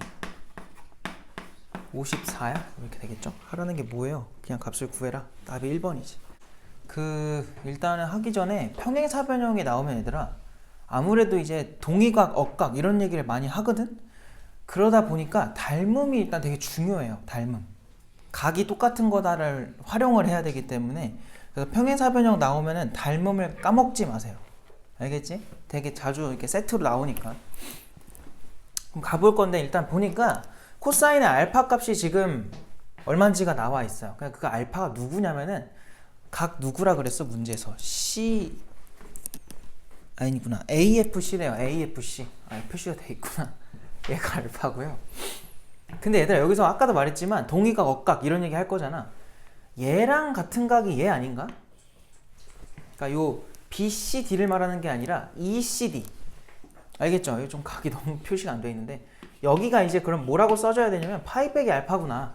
54야? 이렇게 되겠죠? 하라는 게 뭐예요? 그냥 값을 구해라. 답이 1번이지. 일단은 하기 전에 평행사변형이 나오면 얘들아 아무래도 이제 동의각, 억각 이런 얘기를 많이 하거든? 그러다 보니까 닮음이 일단 되게 중요해요. 닮음. 각이 똑같은 거다를 활용을 해야 되기 때문에 그래서 평행사변형 나오면은 닮음을 까먹지 마세요. 알겠지? 되게 자주 이렇게 세트로 나오니까. 그럼 가볼 건데 일단 보니까 코사인의 알파 값이 지금 얼마인지가 나와 있어요. 그러니까 그 알파가 누구냐면은 각 누구라 그랬어 문제에서 C 아니구나 AFC래요. AFC FC가 돼 있구나. 얘가 알파고요. 근데 얘들아 여기서 아까도 말했지만 동의각, 억각 이런 얘기 할 거잖아. 얘랑 같은 각이 얘 아닌가? 그러니까 요 BCD를 말하는 게 아니라 ECD 알겠죠? 여기 좀 각이 너무 표시가 안 돼 있는데 여기가 이제 그럼 뭐라고 써줘야 되냐면 파이 빼기 알파구나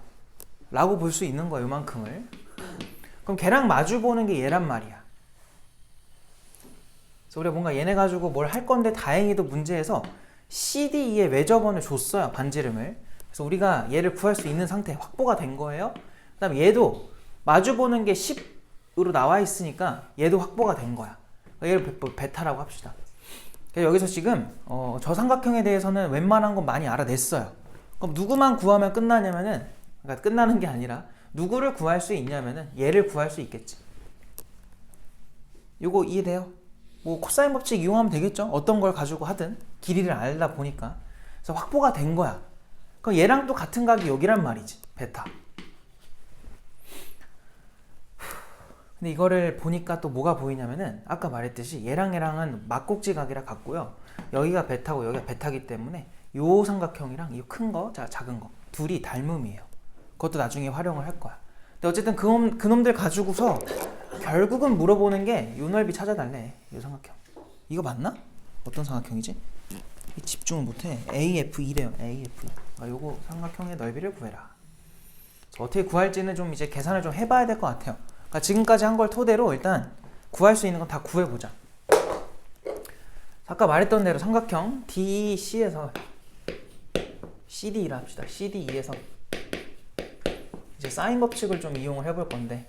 라고 볼 수 있는 거야. 요만큼을. 그럼 걔랑 마주 보는 게 얘란 말이야. 그래서 우리가 뭔가 얘네 가지고 뭘 할 건데 다행히도 문제에서 CDE의 외접원을 줬어요. 반지름을. 그래서 우리가 얘를 구할 수 있는 상태 확보가 된 거예요. 그 다음에 얘도 마주 보는 게 10으로 나와 있으니까 얘도 확보가 된 거야. 얘를 베타라고 합시다. 그래서 여기서 지금 저 삼각형에 대해서는 웬만한 건 많이 알아냈어요. 그럼 누구만 구하면 끝나냐면은 그러니까 끝나는 게 아니라 누구를 구할 수 있냐면은 얘를 구할 수 있겠지. 요거 이해돼요? 뭐 코사인 법칙 이용하면 되겠죠? 어떤 걸 가지고 하든 길이를 알다 보니까. 그래서 확보가 된 거야. 그럼 얘랑 또 같은 각이 여기란 말이지. 베타. 근데 이거를 보니까 또 뭐가 보이냐면은 아까 말했듯이 얘랑은 막꼭지 각이라 같고요. 여기가 베타고 여기가 베타기 때문에 요 삼각형이랑 이 큰 거, 작은 거 둘이 닮음이에요. 그것도 나중에 활용을 할 거야. 근데 어쨌든 그놈들 가지고서 결국은 물어보는 게 요 넓이 찾아달래. 요 삼각형. 이거 맞나? 어떤 삼각형이지? 집중을 못해. AF2래요. AF2. 요거 삼각형의 넓이를 구해라. 어떻게 구할지는 좀 이제 계산을 좀 해봐야 될 것 같아요. 그러니까 지금까지 한 걸 토대로 일단 구할 수 있는 건 다 구해보자. 아까 말했던 대로 삼각형 DC에서 CD라 합시다. CDE에서 이제 사인 법칙을 좀 이용을 해볼 건데,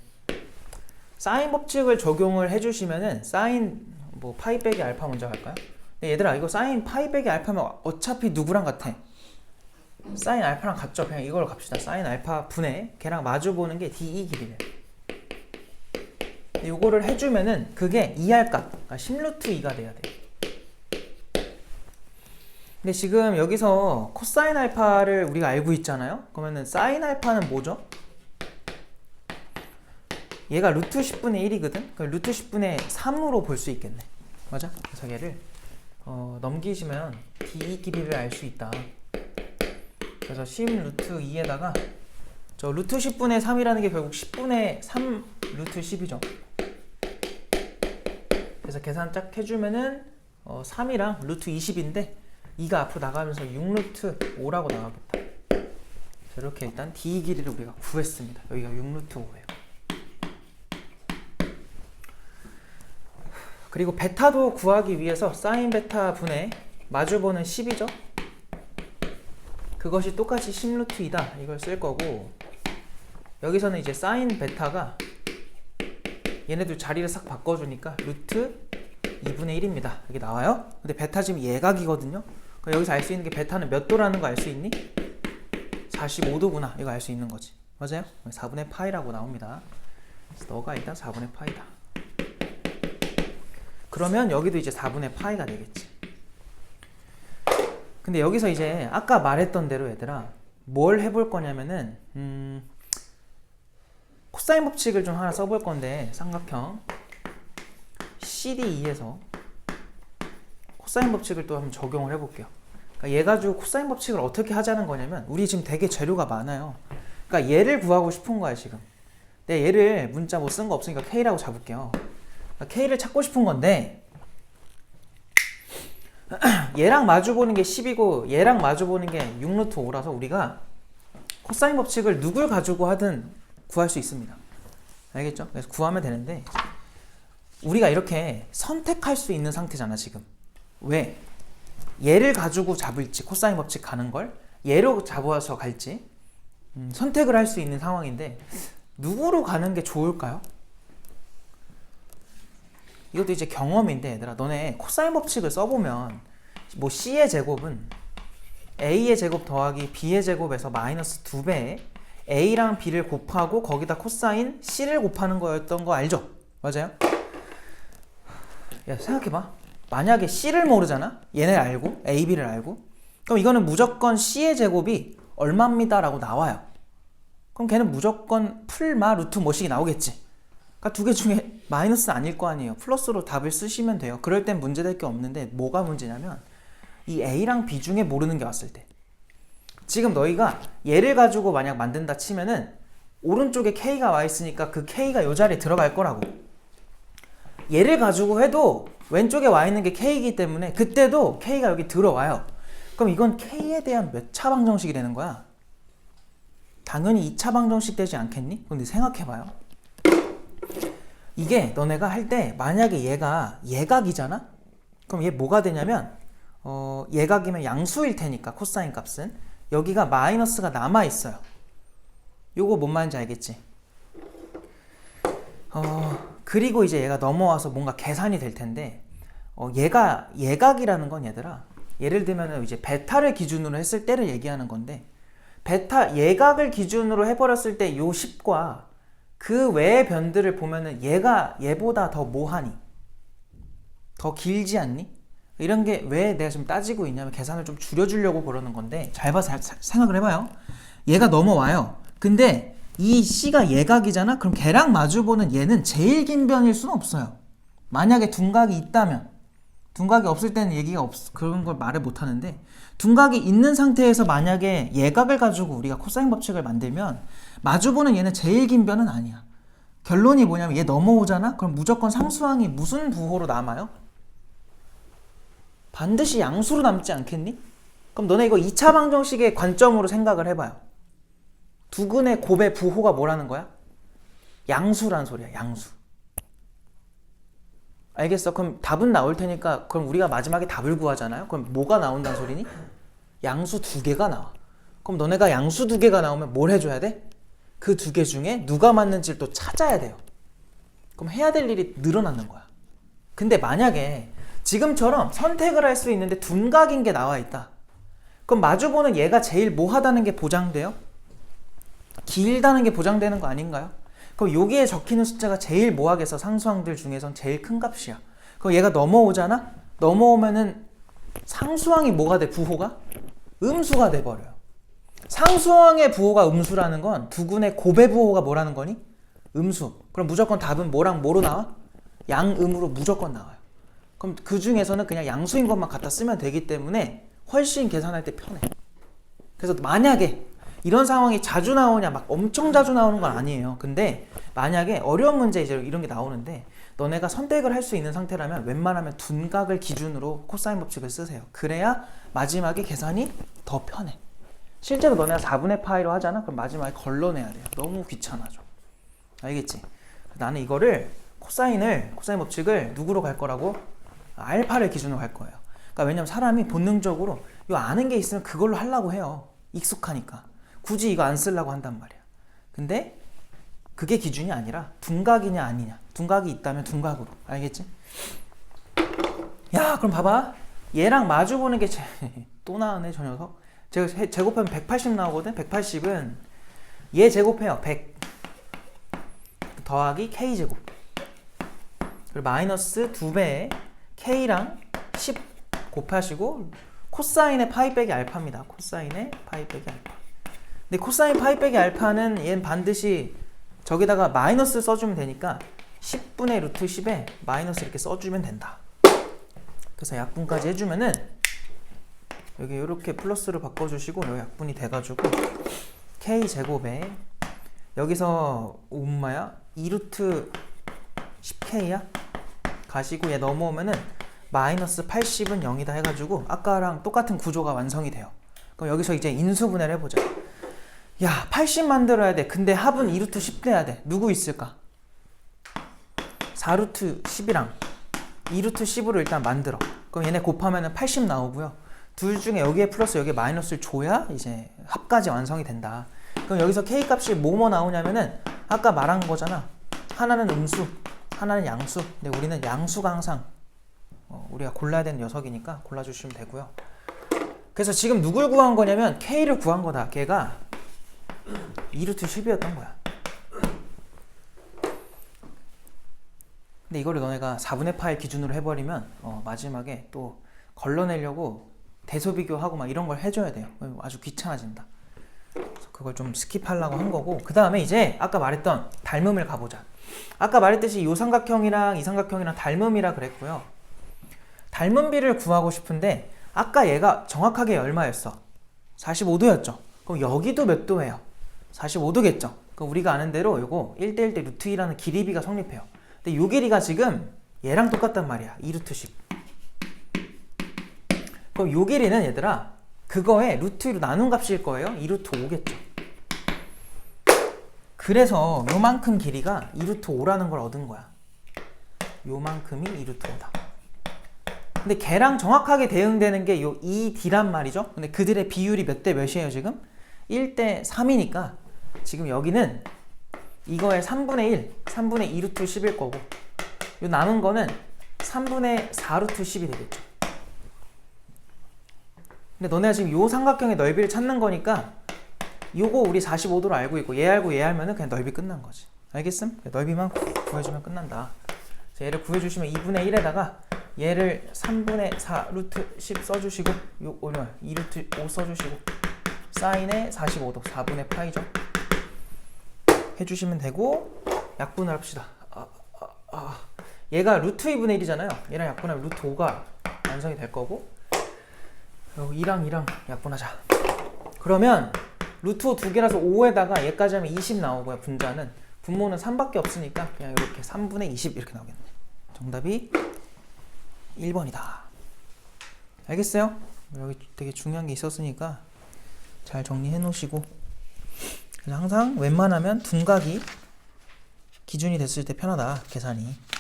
사인 법칙을 적용을 해주시면은 사인 뭐 파이 빼기 알파 먼저 갈까요? 얘들아 이거 사인 파이 빼기 알파면 어차피 누구랑 같아? 사인 알파랑 같죠? 그냥 이걸로 갑시다. 사인 알파 분의 걔랑 마주보는 게 DE 길이래. 요거를 해주면은 그게 2할 값, 그러니까 10루트 2가 돼야 돼. 근데 지금 여기서 코사인 알파를 우리가 알고 있잖아요? 그러면은 사인 알파는 뭐죠? 얘가 루트 10분의 1이거든? 그럼 루트 10분의 3으로 볼 수 있겠네. 맞아? 그래서 얘를 넘기시면 DE 길이를 알 수 있다. 그래서 10 루트 2에다가 저 루트 10분의 3이라는 게 결국 10분의 3 루트 10이죠. 그래서 계산 쫙 해주면은 3이랑 루트 20인데 2가 앞으로 나가면서 6 루트 5라고 나가겠다. 이렇게 일단 D 길이를 우리가 구했습니다. 여기가 6 루트 5예요. 그리고 베타도 구하기 위해서 사인 베타 분의 마주보는 10이죠. 그것이 똑같이 10 루트 2다. 이걸 쓸 거고, 여기서는 이제 사인 베타가 얘네들 자리를 싹 바꿔주니까 루트 2분의 1입니다. 이게 나와요. 근데 베타 지금 예각이거든요. 그럼 여기서 알 수 있는 게 베타는 몇 도라는 거 알 수 있니? 45도구나. 이거 알 수 있는 거지. 맞아요? 4분의 파이라고 나옵니다. 그래서 너가 일단 4분의 파이다. 그러면 여기도 이제 4분의 파이가 되겠지. 근데 여기서 이제 아까 말했던 대로 얘들아 뭘 해볼 거냐면은 코사인 법칙을 좀 하나 써볼 건데, 삼각형 CDE에서 코사인 법칙을 또 한번 적용을 해볼게요. 그러니까 얘 가지고 코사인 법칙을 어떻게 하자는 거냐면, 우리 지금 되게 재료가 많아요. 그러니까 얘를 구하고 싶은 거야 지금. 근데 얘를 문자 뭐 쓴 거 없으니까 K라고 잡을게요. 그러니까 K를 찾고 싶은 건데, 얘랑 마주보는 게 10이고 얘랑 마주보는 게 6 루트 5라서 우리가 코사인 법칙을 누굴 가지고 하든 구할 수 있습니다. 알겠죠? 그래서 구하면 되는데, 우리가 이렇게 선택할 수 있는 상태잖아 지금. 왜? 얘를 가지고 잡을지, 코사인 법칙 가는 걸 얘로 잡아서 갈지 선택을 할 수 있는 상황인데, 누구로 가는 게 좋을까요? 이것도 이제 경험인데, 얘들아 너네 코사인 법칙을 써보면 뭐 C의 제곱은 A의 제곱 더하기 B의 제곱에서 마이너스 2배에 A랑 B를 곱하고 거기다 코사인 C를 곱하는 거였던 거 알죠? 맞아요? 야 생각해봐. 만약에 C를 모르잖아? 얘네 알고 A, B를 알고, 그럼 이거는 무조건 C의 제곱이 얼마입니다 라고 나와요. 그럼 걔는 무조건 풀마 루트 뭐씩이 나오겠지. 그러니까 두 개 중에 마이너스 아닐 거 아니에요. 플러스로 답을 쓰시면 돼요. 그럴 땐 문제될 게 없는데, 뭐가 문제냐면 이 A랑 B 중에 모르는 게 왔을 때, 지금 너희가 얘를 가지고 만약 만든다 치면은 오른쪽에 K가 와 있으니까 그 K가 요 자리에 들어갈 거라고. 얘를 가지고 해도 왼쪽에 와 있는 게 K이기 때문에 그때도 K가 여기 들어와요. 그럼 이건 K에 대한 몇 차 방정식이 되는 거야? 당연히 2차 방정식 되지 않겠니? 근데 생각해봐요. 이게 너네가 할 때 만약에 얘가 예각이잖아? 그럼 얘 뭐가 되냐면 예각이면 양수일 테니까 코사인 값은 여기가 마이너스가 남아있어요. 요거 뭔 말인지 알겠지? 그리고 이제 얘가 넘어와서 뭔가 계산이 될 텐데, 얘가 예각이라는 건 얘들아, 예를 들면 이제 베타를 기준으로 했을 때를 얘기하는 건데, 베타 예각을 기준으로 해버렸을 때 요 10과 그 외의 변들을 보면은 얘가 얘보다 더 뭐하니? 더 길지 않니? 이런 게 왜 내가 지금 따지고 있냐면 계산을 좀 줄여주려고 그러는 건데 잘 봐서 생각을 해봐요. 얘가 넘어와요. 근데 이 C가 예각이잖아? 그럼 걔랑 마주보는 얘는 제일 긴 변일 수는 없어요. 만약에 둔각이 있다면, 둔각이 없을 때는 얘기가 그런 걸 말을 못 하는데, 둔각이 있는 상태에서 만약에 예각을 가지고 우리가 코사인 법칙을 만들면 마주보는 얘는 제일 긴 변은 아니야. 결론이 뭐냐면 얘 넘어오잖아? 그럼 무조건 상수항이 무슨 부호로 남아요? 반드시 양수로 남지 않겠니? 그럼 너네 이거 2차 방정식의 관점으로 생각을 해봐요. 두근의 곱의 부호가 뭐라는 거야? 양수란 소리야, 양수. 알겠어? 그럼 답은 나올 테니까 그럼 우리가 마지막에 답을 구하잖아요? 그럼 뭐가 나온다는 소리니? 양수 2개가 나와. 그럼 너네가 양수 2개가 나오면 뭘 해줘야 돼? 그 2개 중에 누가 맞는지를 또 찾아야 돼요. 그럼 해야 될 일이 늘어나는 거야. 근데 만약에 지금처럼 선택을 할 수 있는데 둔각인 게 나와 있다. 그럼 마주보는 얘가 제일 뭐하다는 게 보장돼요? 길다는 게 보장되는 거 아닌가요? 그럼 여기에 적히는 숫자가 제일 뭐하겠어? 상수항들 중에선 제일 큰 값이야. 그럼 얘가 넘어오잖아? 넘어오면은 상수항이 뭐가 돼? 부호가? 음수가 돼버려요. 상수항의 부호가 음수라는 건 두근의 곱의 부호가 뭐라는 거니? 음수. 그럼 무조건 답은 뭐랑 뭐로 나와? 양음으로 무조건 나와요. 그럼 그 중에서는 그냥 양수인 것만 갖다 쓰면 되기 때문에 훨씬 계산할 때 편해. 그래서 만약에 이런 상황이 자주 나오냐, 막 엄청 자주 나오는 건 아니에요. 근데 만약에 어려운 문제 이제 이런 게 나오는데 너네가 선택을 할 수 있는 상태라면 웬만하면 둔각을 기준으로 코사인 법칙을 쓰세요. 그래야 마지막에 계산이 더 편해. 실제로 너네가 4분의 파이로 하잖아? 그럼 마지막에 걸러내야 돼요. 너무 귀찮아져. 알겠지? 나는 이거를 코사인 법칙을 누구로 갈 거라고? 알파를 기준으로 할 거예요. 그러니까 왜냐면 사람이 본능적으로 요 아는 게 있으면 그걸로 하려고 해요. 익숙하니까. 굳이 이거 안 쓰려고 한단 말이야. 근데 그게 기준이 아니라 둔각이냐 아니냐. 둔각이 있다면 둔각으로. 알겠지? 야, 그럼 봐봐. 얘랑 마주 보는 게 또 나오네, 저 녀석. 제곱하면 180 나오거든. 180은 얘 제곱해요. 100 더하기 K제곱. 그리고 마이너스 2배에 K랑 10 곱하시고 코사인의 파이 빼기 알파입니다. 코사인의 파이 빼기 알파. 근데 코사인 파이 빼기 알파는 얘는 반드시 저기다가 마이너스 써주면 되니까 10분의 루트 10에 마이너스 이렇게 써주면 된다. 그래서 약분까지 해주면은 여기 이렇게 플러스로 바꿔주시고 여기 약분이 돼가지고 K제곱에 여기서 엄마야? 2루트 10K야? 가시고 얘 넘어오면은 마이너스 80은 0이다 해가지고 아까랑 똑같은 구조가 완성이 돼요. 그럼 여기서 이제 인수분해를 해보자. 야, 80 만들어야 돼. 근데 합은 2루트 10 돼야 돼. 누구 있을까? 4루트 10이랑 2루트 10으로 일단 만들어. 그럼 얘네 곱하면은 80 나오고요. 둘 중에 여기에 플러스 여기에 마이너스를 줘야 이제 합까지 완성이 된다. 그럼 여기서 K 값이 뭐뭐 나오냐면은 아까 말한 거잖아. 하나는 음수, 하나는 양수. 근데 우리는 양수가 항상 우리가 골라야 되는 녀석이니까 골라주시면 되고요. 그래서 지금 누굴 구한 거냐면 K를 구한 거다. 걔가 2루트 10이었던 거야. 근데 이거를 너네가 4분의 파이 기준으로 해버리면 마지막에 또 걸러내려고 대소비교하고 막 이런 걸 해줘야 돼요. 아주 귀찮아진다. 그래서 그걸 좀 스킵하려고 한 거고, 그 다음에 이제 아까 말했던 닮음을 가보자. 아까 말했듯이 이 삼각형이랑 이 삼각형이랑 닮음이라 그랬고요. 닮음비를 구하고 싶은데 아까 얘가 정확하게 얼마였어? 45도였죠. 그럼 여기도 몇 도예요? 45도겠죠. 그럼 우리가 아는 대로 이거 1대1 대 루트 2라는 길이비가 성립해요. 근데 이 길이가 지금 얘랑 똑같단 말이야. 2루트 10. 그럼 이 길이는 얘들아 그거에 루트 2로 나눈 값일 거예요. 2루트 5겠죠. 그래서 요만큼 길이가 2루트 5라는 걸 얻은 거야. 요만큼이 2루트 5다. 근데 걔랑 정확하게 대응되는 게 요 2D란 말이죠. 근데 그들의 비율이 몇 대 몇이에요 지금? 1대 3이니까 지금 여기는 이거의 3분의 1, 3분의 2루트 10일 거고 요 남은 거는 3분의 4루트 10이 되겠죠. 근데 너네가 지금 요 삼각형의 넓이를 찾는 거니까 요거 우리 45도로 알고 있고 얘 알고 얘 알면은 그냥 넓이 끝난 거지. 알겠음? 넓이만 구해주면 끝난다. 자, 얘를 구해주시면 2분의 1에다가 얘를 3분의 4 루트 10 써주시고 요 2 루트 5 써주시고 사인에 45도 4분의 파이죠. 해주시면 되고 약분을 합시다. 얘가 루트 2분의 1이잖아요. 얘랑 약분하면 루트 5가 완성이 될 거고, 그리고 2랑 약분하자. 그러면 루트 5 두 개라서 5에다가 얘까지 하면 20 나오고요. 분자는 분모는 3밖에 없으니까 그냥 이렇게 3분의 20 이렇게 나오겠네. 정답이 1번이다. 알겠어요? 여기 되게 중요한 게 있었으니까 잘 정리해 놓으시고, 그래서 항상 웬만하면 둔각이 기준이 됐을 때 편하다, 계산이.